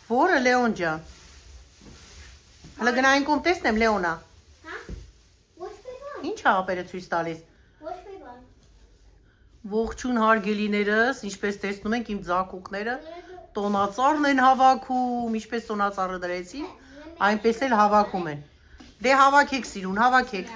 Որը Լեոն ջան։ Հələ գնային կողմ տեսնեմ Լեոնա։ Հա։ Ոչ բան։ Ինչ է ապերը ցույց տալիս։ Ոչ բան։ Ողջույն հարգելիներս, ինչպես տեսնում ենք իմ ձակուկները տոնածառն են հավաքում, ինչպես տոնածառը դրեցին, այնպես էլ հավաքում են։ Դե հավաքեք սիրուն, հավաքեք։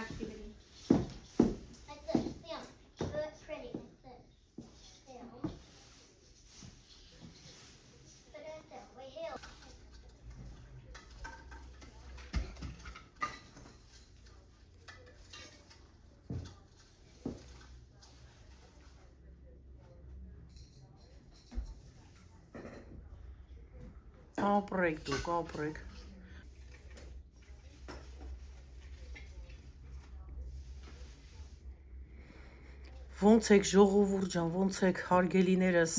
Ապրեք դուք, ապրեք։ Ոնց եք ժողովուրդ ջան, ոնց եք հարգելիներս։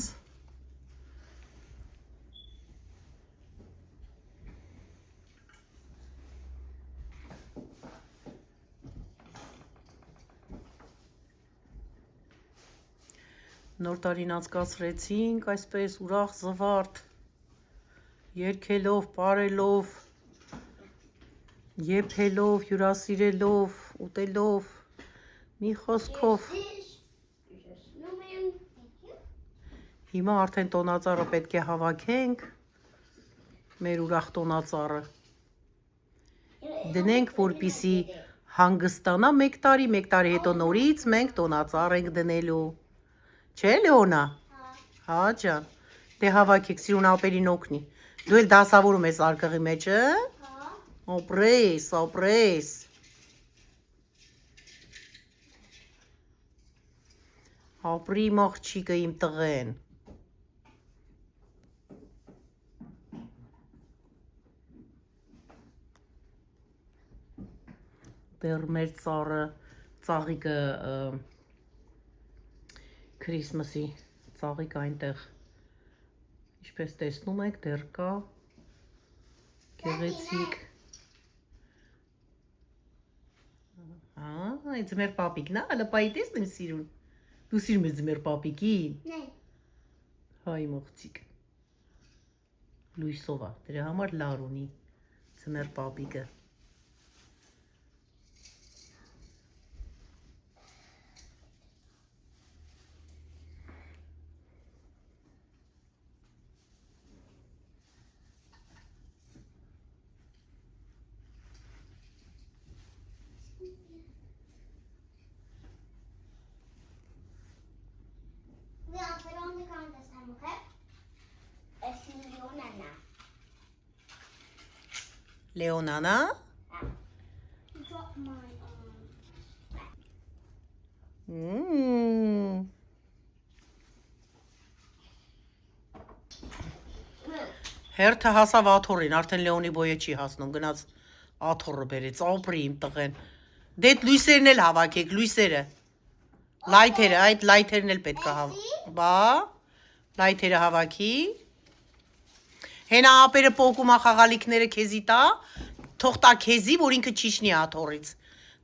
Նոր տարին անցկացրեցինք այսպես ուրախ զվարթ, երգելով, պարելով, եփելով, հյուրասիրելով, ուտելով, մի խոսքով։ Հիմա արդեն տոնածառը պետք է հավաքենք, մեր ուրախ տոնածառը, դնենք, որպիսի հանգստանա մեկ տարի հետո նորից մենք տոնածառ ենք դնելու, չէ Լեոնա, հա ջան, դե հավաքեք, սիրուն ապերին օգնի, դու էլ դասավորում ես արկղի մեջը, ապրես, ապրես, ապրի մաղջիկը իմ տղեն, դեռ մեր ծաղիկը Քրիսմասի ծաղիկ այնտեղ, ինչպես տեսնում եք, դեռ կա, գեղեցիկ, այդ ձմեր պապիկն է, հլպայի տեսնեմ սիրուն, դու սիրում ես ձմեր պապիկին, հայ մողցիկ, լույսով է, դրա համար լար ունի ձմեր պապիկը, Լեոնանա, հերթը հասավ աթորին, արդեն Լեոնի բոյը չի հասնում, գնաց աթորը բերեց, ապրի իմ տղեն, դե լույսերն էլ հավաքեք, լույսերը, լայթերը, այդ լայթերն էլ պետք է բա, լայթերը հավաքի, հենա ապերը պոկումա խաղալիքները քեզի տա, թող տա քեզի, որ ինքը չիջնի աթորից,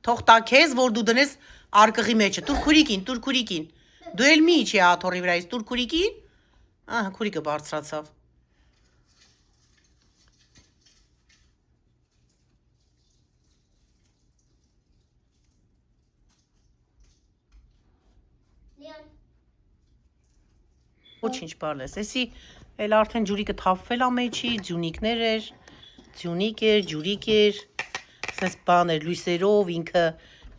թող տա քեզ, որ դու դնես արկղի մեջը, տուր քուրիկին, դու էլ մի իջի աթորի վրայից, տուր քուրիկին, ահա քուրիկը բարձրացավ, ոչինչ պարլես, էսի էլ արդեն ջուրիկը թափվել ամեջի, ձյունիկներ էր, ձյունիկ էր, ջուրիկ էր, սենց բան էր, լույսերով ինքը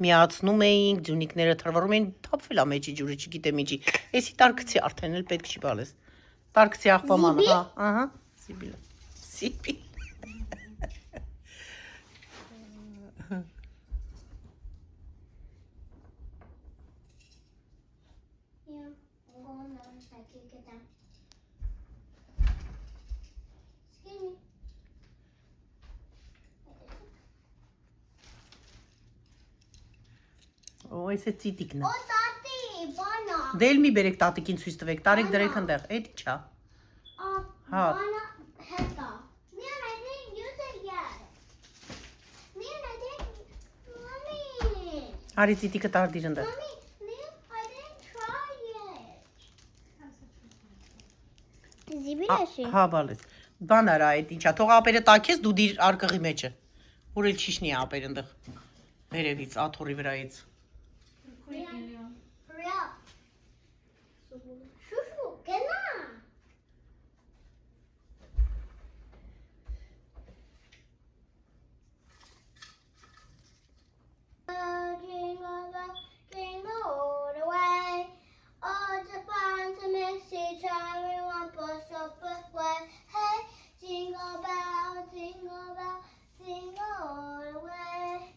միացնում էինք, ձյունիկները թրվռում էին, թափվել ամեջի ջուրը, չգիտեմ ինչի, էսի տարկցի արդեն էլ պետք չի պարլես, տարկցի աղբամանը, ահա, սիբիլ, սիբիլ, այս է ծիտիկն է, դե էլ մի բերեք տատիկին ցույց տվեք, տարեք դրեք ընդեղ, էդ իչա, հա, հարի ծիտիկը տարդիր ընդեղ, հա բալես, Բան արա այդ ինչա, թող ապերը տաքես դու դիր արկղի մեջը։ Որ էլ չիշնի ապեր ընդեղ։ Վերևից, աթոռի վրայից։ Hurry up. Shushu, get on. Jingle bell, jingle all the way. Oh, the fun to miss each other, one bus up a way. Hey, jingle bell, jingle all the way.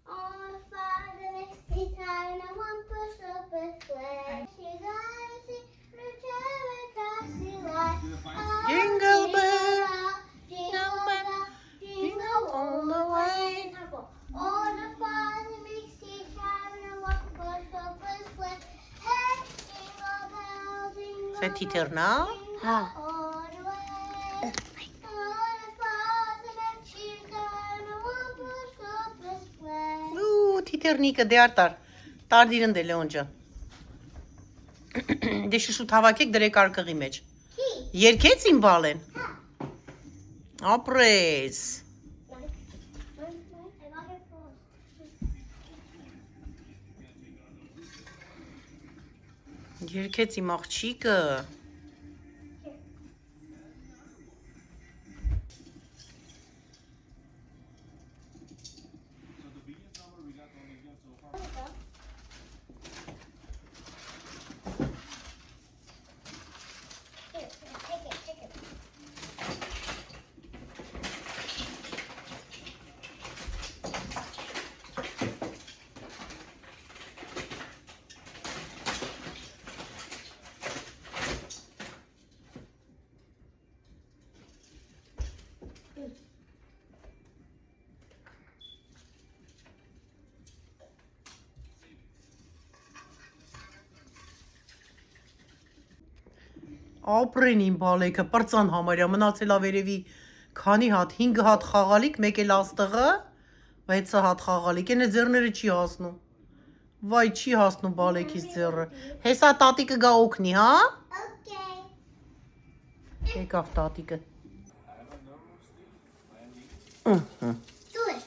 Oh, the fun to miss each other, one bus up a way. She got to return across the line. Jingle bell, jingle bell, jingle all the way. All the fun to miss each other, one bus up a way. Hey, jingle bell, jingle Սա թիթեռն է։ Հա։ All the way. All the fun to miss each other, one bus up a way. Ու թիթեռնիկը դե արտար։ Տարդիր ընդ է Լեոն ջան։ Դե շուշուտ հավաքեք դրեք արկղի մեջ։ Key. Երկեց իմ բալեն։ Ապրես։ I got it first. Երկեց իմ աղջիկը։ Here, take it. Ապրեն իմ բալեքը, պրծան համարյա, մնացել ավերևի քանի հատ, 5 հատ խաղալիք, մեկ էլ աստղը, 6 հատ խաղալիք, ենե ձեռները չի հասնում, վայ չի հասնում բալեքիս ձեռը, հեսա տատիկը գա օգնի, հա, Okay. եկավ տատիկը, Do it.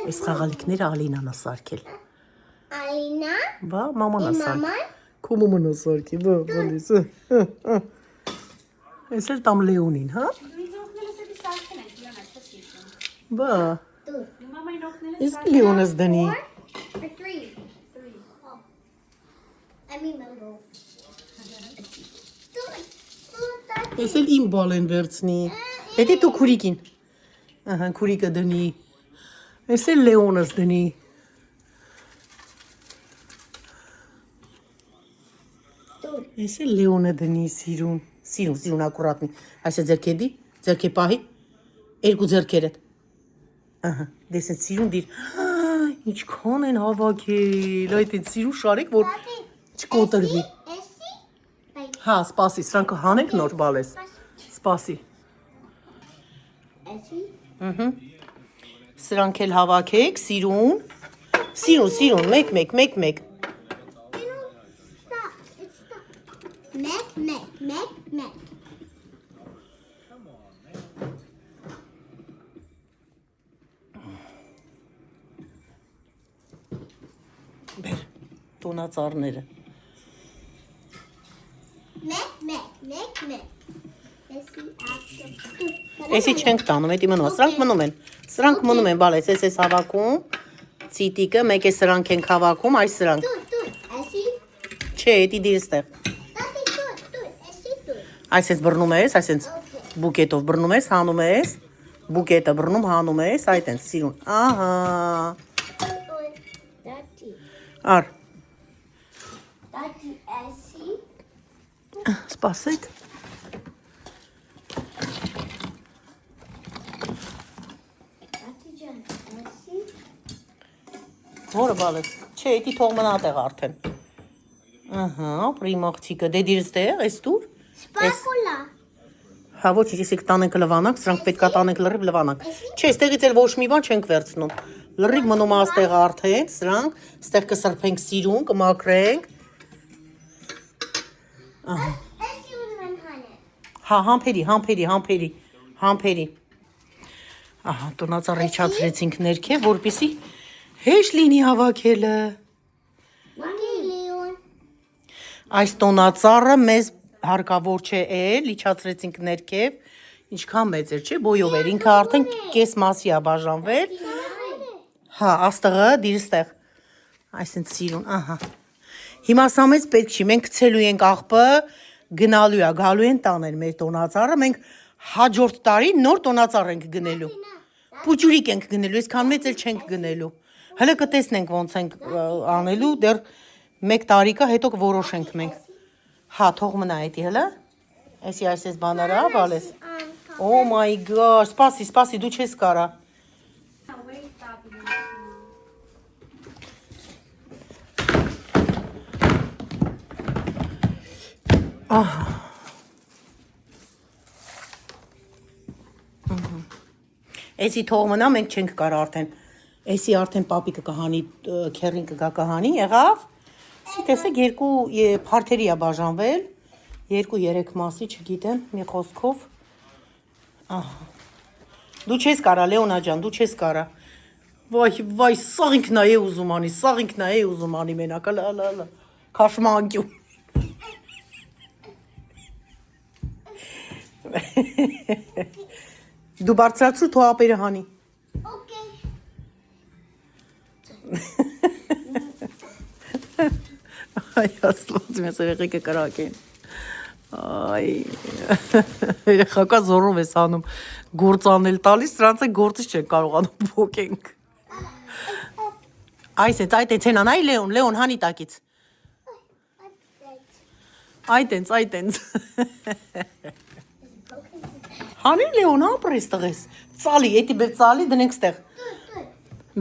այս խաղալիքները Ալինան է սարքել, Alina. բա մաման է սարքել, Mama. քո մաման է սարքել, բա, բալես, ես էլ տամ Լեոնին, հա, բա, Do it. ես Լեոնս դնի, 4 or 3? 3. Oh. I mean mango. Do it. Do ես էլ իմ բալեն վերցնի, հետի դու քուրիկին, ահա քուրիկը դնի, ես էլ Լեոնս դնի, ես էլ Լեոնը դնի սիրուն ակուրատնի, այսը ձերքեդի, ձերքե պահի, երկու ձերքերդ, ահա, դես են սիրուն դիր, ինչքան են հավաքել, այդ են սիրուն շարեք, որ չկոտրվի, Essie? Like հա, սպասի, սրանք հանեք նոր բալես, սպասի, Essie? սրանք էլ հավաքեք, սիրուն, մեկ, Stop. It's stuck. Meg. բեր, տոնածառները, Meg. Essie after. Էսի չենք տանում, հետի մնում է, սրանք մնում են, բալես, ես հավաքում, ծիտիկը, մեկ է սրանք ենք հավաքում, այս սրանք, Do it. Essie. չէ, հետի դիր ստեղ, Daddy, do it. Essie, do it. այս ես բրնում ես, այս ես բուկետով բրնում ես, հանում ես, բուկետը բրնում, հանում ես, այդ են սիրուն, ահա, Do it. Daddy. ար, Daddy, Essie. սպասեք, Daddy Jan, Essie. որը բալես, չէ, հետի թող մնա տեղ արդեն, ահա, պրիմ աղջիկը, դե դիր ստեղ, ես դուր, Spatula. հա ոչ, եսիք տանենք լվանակ, սրանք պետքա տանենք լրիվ լվանակ, չէ, ստեղից էլ ոչ մի բան չենք վերցնում, լրիվ մնում է աստեղ արդեն, սրանք, ստեղ կսրբենք սիրուն, կմաքրենք, Let's see what I'm honey. Հա, համբերի։ Ահա, տոնածառը իջացրեցինք ներքև, որպեսզի հեշտ լինի հավաքելը։ Leon. Այս տոնածառը մեզ հարկավոր չէ էլ, իջացրեցինք ներքև, ինչքան մեծ էր, չէ, բոյով էր, ինքը արդեն կես մասի է բաժանվել։ Հա, աստղը, դիրստեղ, այսինք սիրուն, ահա։ Հիմա սա մեզ պետք չի, մենք գցելու ենք աղբը, գնալու է, գալու են տանել մեր տոնածառը, մենք հաջորդ տարի նոր տոնածառ ենք գնելու։ Պուջուրիկ ենք գնելու, այսքան մեծ էլ չենք գնելու։ Հələ կտեսնենք ոնց ենք անելու, դեռ 1 տարի կա, հետո կորոշենք մենք։ Հա, թող մնա այդի հələ։ Էսի այս բաները, բալես։ Oh my gosh, սպասի, դու չես կարա։ Ահա։ Էսի թող մնա, մենք չենք կարա արդեն։ Էսի արդեն պապիկը կհանի, քերին կգա կհանի, եղավ։ Սի տեսեք երկու փարթերի է բաժանվել, 2-3 մասի, չգիտեմ, մի խոսքով։ Ահա։ Դու չես կարա, Լեոնա ջան, դու չես կարա։ Վայ, սաղ ինքնա է ուզում անի մենակ, լա։ Քաշմանկյու։ Դու բարձրացրու թո ապերը հանի։ Okay. Այ աստված մեզ երեխեքը կրակ են։ Այ երեխակա զորով ես անում գործ անել տալիս, սրանց է գործից չեն կարողանում փոքենք։ Այս այդ ցենան, այ Լեոն հանի տակից։ Այտենց։ Հանի Լեոն ապրես տղես։ Ծալի, էդի բեր ծալի դնենք ստեղ։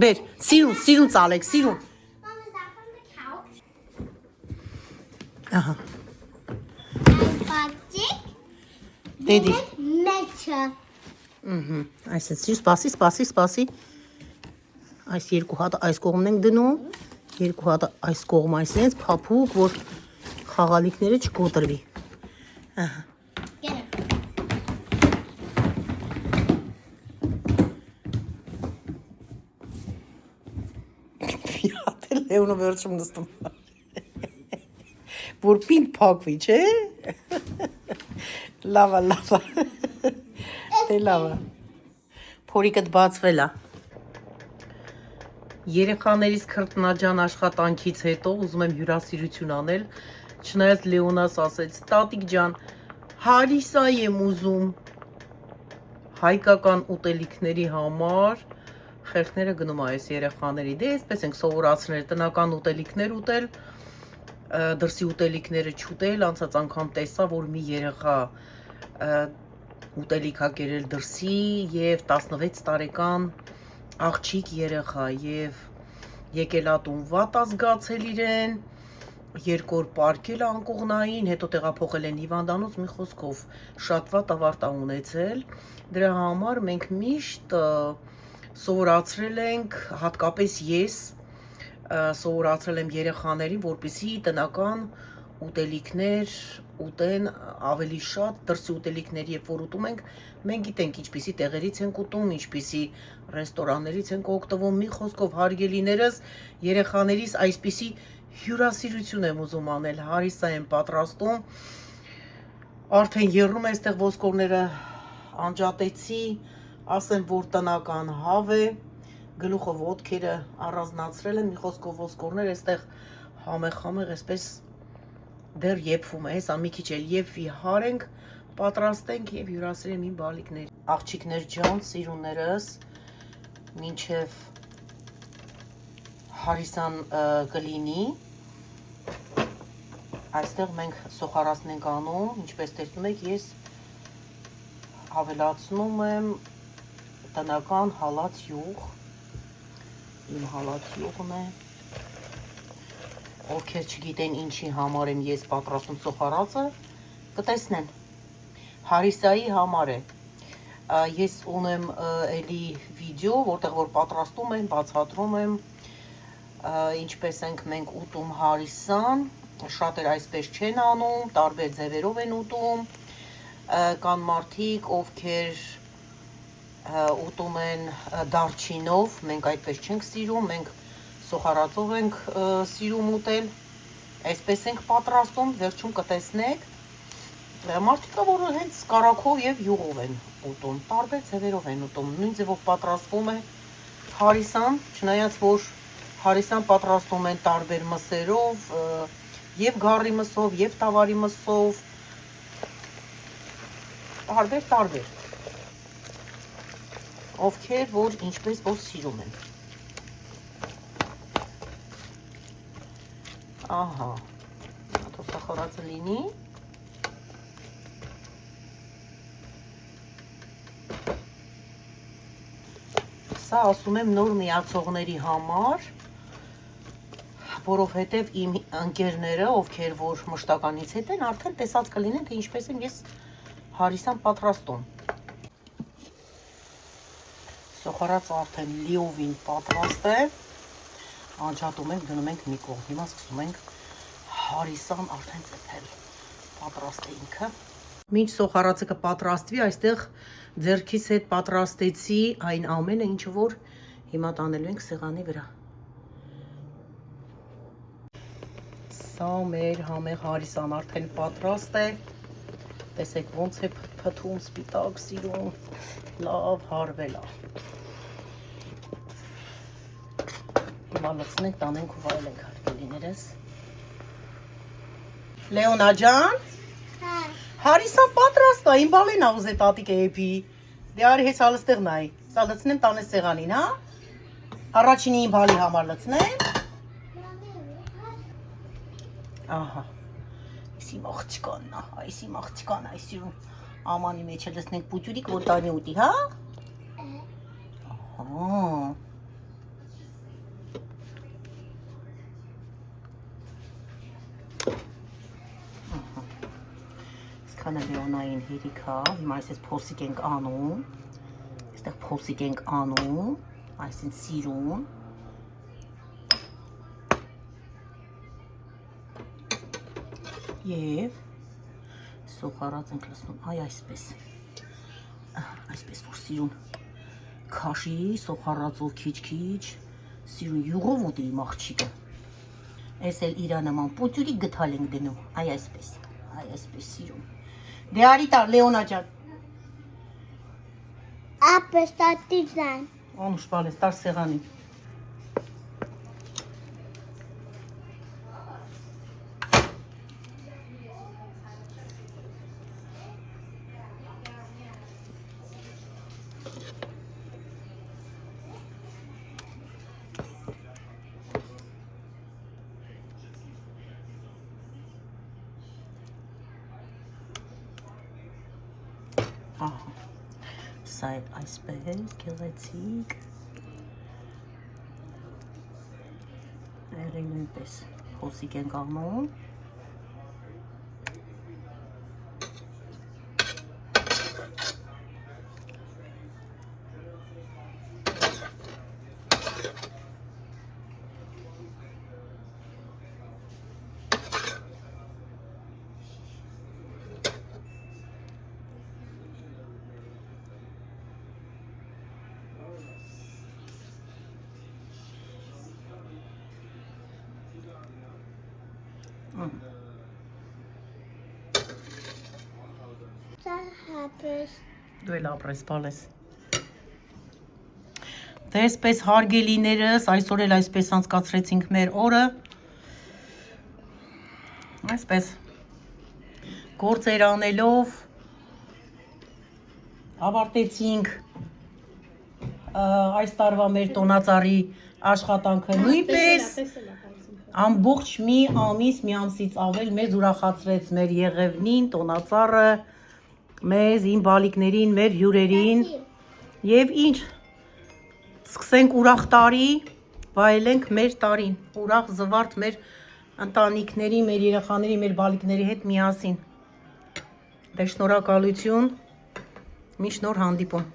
Բեր, սիրուն ծալեք, սիրուն։ Mom, is that from the couch? Ահա։ Patrick. Դեդի։ Mecha. Այսինքն սպասի։ Այս երկու հատը այս կողմն ենք դնում, երկու հատը այս կողմ այսպես փափուկ, որ խաղալիքները չկոտրվի։ Ահա։ Get it. Հատել Լեոնը վերջում նստում։ Որ պինդ փակվի, չէ։ Լավա։ Դե լավա։ Փորիկդ բացվել է։ Երեխաներից քրտնաջան աշխատանքից հետո ուզում եմ հյուրասիրություն անել, չնայած Լեոնաս ասեց, տատիկ ջան, հարիսա եմ ուզում հայկական ուտելիքների համար, խելքները գնում այս երեխաների, դե այսպես ենք սովորացնել տնական ուտելիքներ ուտել, դրսի ուտելիքները չուտել, անցած անգամ տեսա, որ մի երեխա ուտելիք ա կերել դրսի եւ 16 տարեկան աղջիկ երեխա եւ եկել ատուն վատ ա զգացել իրեն, 2 օր պարկել անկողնային, հետո տեղափոխել են հիվանդանոց, մի խոսքով շատ վատ ավարտ ա ունեցել, դրա համար մենք միշտ սովորացրել ենք, հատկապես ես սովորացրել եմ երեխաներին, որպեսզի տնական ուտելիքներ ուտեն ավելի շատ, դրսի ուտելիքներ երբ որ ուտում ենք, մենք գիտենք ինչպիսի տեղերից ենք ուտում, ինչպիսի ռեստորաններից ենք օգտվում, մի խոսքով հարգելիներս, երեխաներիս այսպիսի հյուրասիրություն եմ ուզում անել, հարիսա եմ պատրաստում, արդեն եռում է այստեղ ոսկորները անջատեցի, ասեմ, որ տնական հավ է, գլուխը ոտքերը առանձնացրել եմ, մի խոսքով ոսկորներ, այստեղ համեղ, այսպես դեռ եփվում է, հեսա մի քիչ էլ եփվի հարենք, պատրաստենք եւ հյուրասիրեմ իմ բալիկներ։ Աղջիկներ ջան, սիրուներս, մինչև հարիսան կլինի, այստեղ մենք սոխարացն ենք անում, ինչպես տեսնում եք, ես ավելացնում եմ տնական հալած յուղ, իմ հալած յուղն է, ովքեր չգիտեն ինչի համար եմ ես պատրաստում սոխարածը, կտեսնեն, հարիսայի համար է, ես ունեմ էլի վիդեո, որտեղ որ պատրաստում եմ, բացատրում եմ, ինչպես ենք մենք ուտում հարիսան, Շատեր այսպես չեն անում, տարբեր ձևերով են ուտում, կան մարդիկ, ովքեր ուտում են դարչինով, մենք այդպես չենք սիրում, մենք սոխարածով ենք սիրում ուտել, այսպես ենք պատրաստում, վերջում կտեսնեք, մարդիկը, որը հենց կարագով և յուղով են ուտում, տարբեր ձևերով են ուտում, նույն ձևով պատրաստվում է հարիսան, չնայած որ հարիսան պատրաստում են տարբեր մսերով, և գառի մսով, և տավարի մսով, տարբեր, ովքեր, որ ինչպես որ սիրում են։ Ահա, թող սախարածը լինի։ Սա ասում եմ նոր միացողների համար, որովհետև իմ ընկերները, ովքեր որ մշտականից հետ են, արդեն տեսած կլինեն, թե ինչպես եմ ես հարիսան պատրաստում։ Սոխարածը արդեն լիովին պատրաստ է, անջատում ենք, դնում ենք մի կողմ, հիմա սկսում ենք հարիսան արդեն ծեփել, պատրաստ է ինքը։ Մինչ սոխարածը կպատրաստվի, այստեղ ձեռքիս հետ պատրաստեցի այն ամենը, ինչը որ հիմա տանելու ենք սեղանի վրա։ Սա մեր համեղ հարիսան արդեն պատրաստ է, տեսեք ոնց է փթում, սպիտակ սիրուն, լավ հարվել է։ Հիմա լցնենք, տանենք ու վայելենք հարգելիներս։ Լեոնա ջան, հարիսան պատրաստ է, իմ բալենա ուզե տատիկը էպի, դե արի հեչ հալստեղ նայ, սա լցնեմ տանես սեղանին, հա, առաջինի իմ բալի համար լցնեմ, ահա, այս իմ աղջկանն է, այս իմ աղջկան, այս իմ ամանի մեջ լցնենք պուտյուրիկ, որ տանի ուտի, հա, ահա, Սկանը լեոնային հերիք հա, հիմա այսպես փոսիկ ենք անում, այստեղ փոսիկ ենք անում, այսին սիրուն, և սոխարած ենք լցնում, այ այսպես որ սիրուն քաշի, սոխարածով քիչ-քիչ, սիրուն յուղով ուտի իմ աղջիկը, այս էլ իրա նման պուտյուրիկ գթալ ենք դնում, այ այսպես սիրուն, դե արի տար Լեոնա ջան, Ապս տատիցան, անուշ բալես, տար սեղանին, ահա, սա էլ այսպես գեղեցիկ, եղի նույնպես հոսիկ ենք անում, Դու էլ ապրես բալես, դե այսպես հարգելիներս, այսօր էլ այսպես անցկացրեցինք մեր օրը, այսպես գործեր անելով ավարտեցինք այս տարվա մեր տոնածառի աշխատանքը նույնպես ամբողջ մի ամսից ավել մեզ ուրախացրեց մեր Եղևնին, տոնածառը, մեզ, իմ բալիկներին, մեր հյուրերին և ինչ, սկսենք ուրախ տարի, վայելենք մեր տարին, ուրախ զվարթ մեր ընտանիքների, մեր երեխաների, մեր բալիկների հետ միասին, դե շնորհակալություն, մինչ նոր հանդիպում։